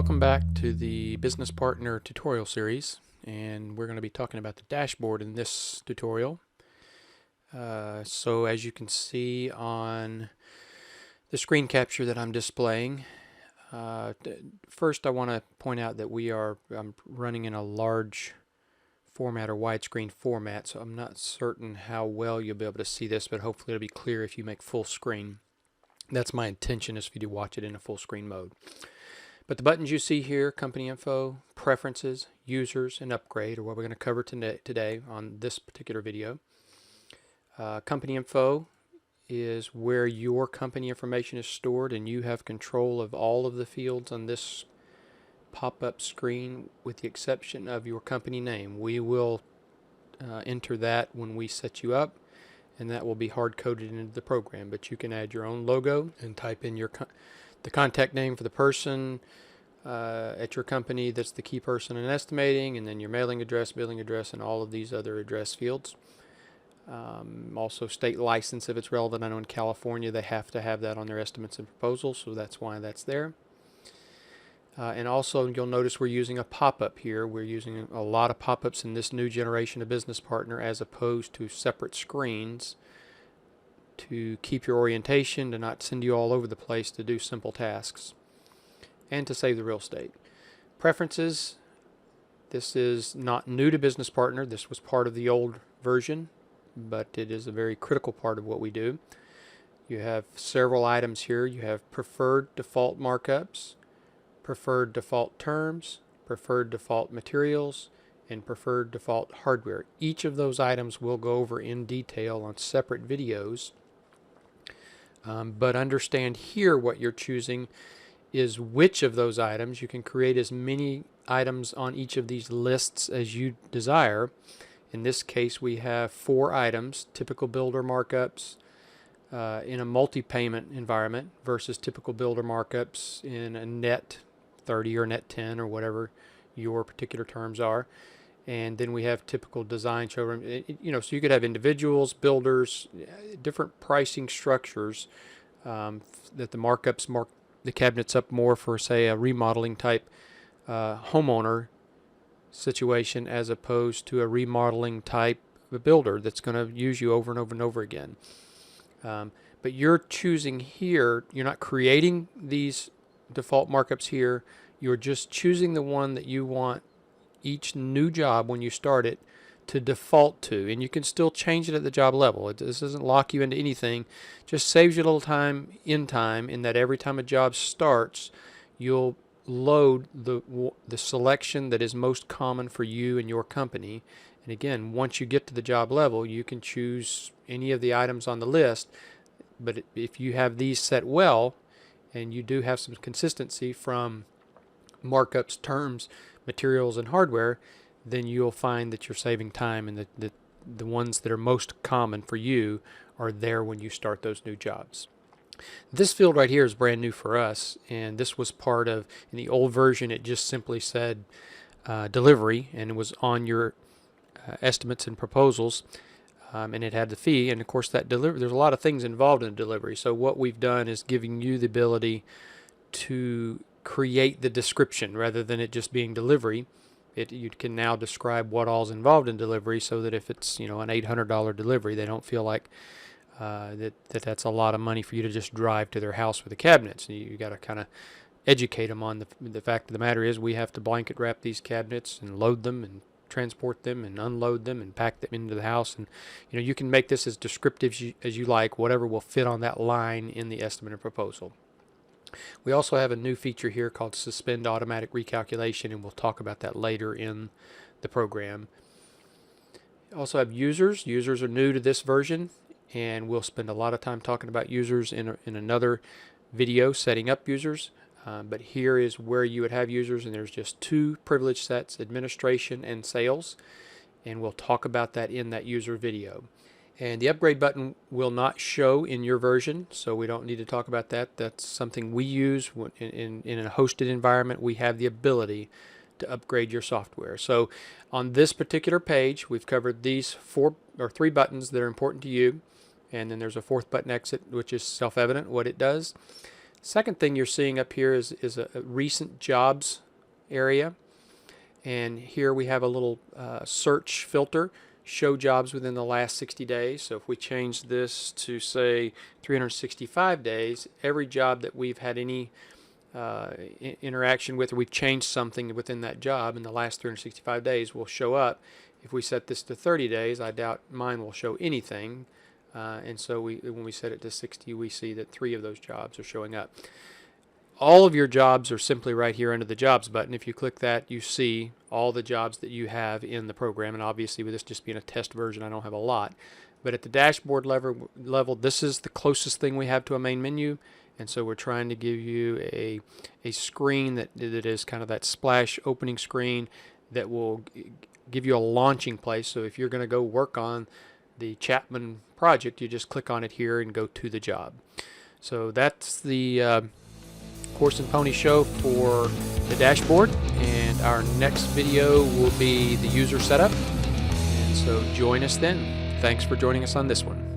Welcome back to the Business Partner tutorial series, and we're going to be talking about the dashboard in this tutorial. So as you can see on the screen capture that I'm displaying, first I want to point out that I'm running in a large format or widescreen format, so I'm not certain how well you'll be able to see this, but hopefully it'll be clear if you make full screen. That's my intention, is for you to watch it in a full screen mode. But the buttons you see here, company info, preferences, users, and upgrade, are what we're going to cover today on this particular video. Company info is where your company information is stored, and you have control of all of the fields on this pop-up screen with the exception of your company name. We will enter that when we set you up, and that will be hard-coded into the program, but you can add your own logo and type in the contact name for the person at your company that's the key person in estimating, and then your mailing address, billing address, and all of these other address fields. Also state license if it's relevant. I know in California they have to have that on their estimates and proposals, so that's why that's there. And also you'll notice we're using a pop-up here. We're using a lot of pop-ups in this new generation of Business Partner as opposed to separate screens, to keep your orientation, to not send you all over the place to do simple tasks, and to save the real estate. Preferences, this is not new to Business Partner. This was part of the old version, but it is a very critical part of what we do. You have several items here. You have preferred default markups, preferred default terms, preferred default materials, and preferred default hardware. Each of those items we'll go over in detail on separate videos. But understand here what you're choosing is which of those items. You can create as many items on each of these lists as you desire. In this case we have 4 items: typical builder markups in a multi-payment environment versus typical builder markups in a net 30 or net 10 or whatever your particular terms are. And then we have typical design showroom. So you could have individuals, builders, different pricing structures that the markups mark the cabinets up more for, say, a remodeling type homeowner situation as opposed to a remodeling type builder that's going to use you over and over and over again. But you're choosing here, you're not creating these default markups here, you're just choosing the one that you want each new job when you start it to default to, and you can still change it at the job level. This doesn't lock you into anything, just saves you a little time in that every time a job starts you'll load the selection that is most common for you and your company. And again, once you get to the job level you can choose any of the items on the list, but if you have these set well and you do have some consistency from markups, terms, materials, and hardware, then you'll find that you're saving time, and the ones that are most common for you are there when you start those new jobs. This field right here is brand new for us, and this was part of, in the old version it just simply said delivery, and it was on your estimates and proposals, and it had the fee, and of course that delivery, there's a lot of things involved in delivery. So what we've done is giving you the ability to create the description rather than it just being delivery. You can now describe what all's involved in delivery, so that if it's an $800 delivery, they don't feel like that's a lot of money for you to just drive to their house with the cabinets. You got to kind of educate them on the fact of the matter is we have to blanket wrap these cabinets and load them and transport them and unload them and pack them into the house. And you can make this as descriptive as you like, whatever will fit on that line in the estimate and proposal. We also have a new feature here called Suspend Automatic Recalculation, and we'll talk about that later in the program. We also have users. Users are new to this version, and we'll spend a lot of time talking about users in another video, setting up users. But here is where you would have users, and there's just 2 privilege sets: administration and sales, and we'll talk about that in that user video. And the upgrade button will not show in your version, so we don't need to talk about that. That's something we use in a hosted environment. We have the ability to upgrade your software. So on this particular page we've covered these 3 buttons that are important to you, and then there's a 4th button, exit, which is self-evident what it does. Second thing you're seeing up here is a recent jobs area. And here we have a little search filter, show jobs within the last 60 days. So if we change this to say 365 days, every job that we've had any interaction with, or we've changed something within that job in the last 365 days will show up. If we set this to 30 days, I doubt mine will show anything. And so when we set it to 60, we see that 3 of those jobs are showing up. All of your jobs are simply right here under the jobs button. If you click that, you see all the jobs that you have in the program. And obviously with this just being a test version, I don't have a lot. But at the dashboard level, this is the closest thing we have to a main menu. And so we're trying to give you a screen that is kind of that splash opening screen that will give you a launching place. So if you're going to go work on the Chapman project, you just click on it here and go to the job. So that's the Horse and Pony show for the dashboard, and our next video will be the user setup. And so join us then. Thanks for joining us on this one.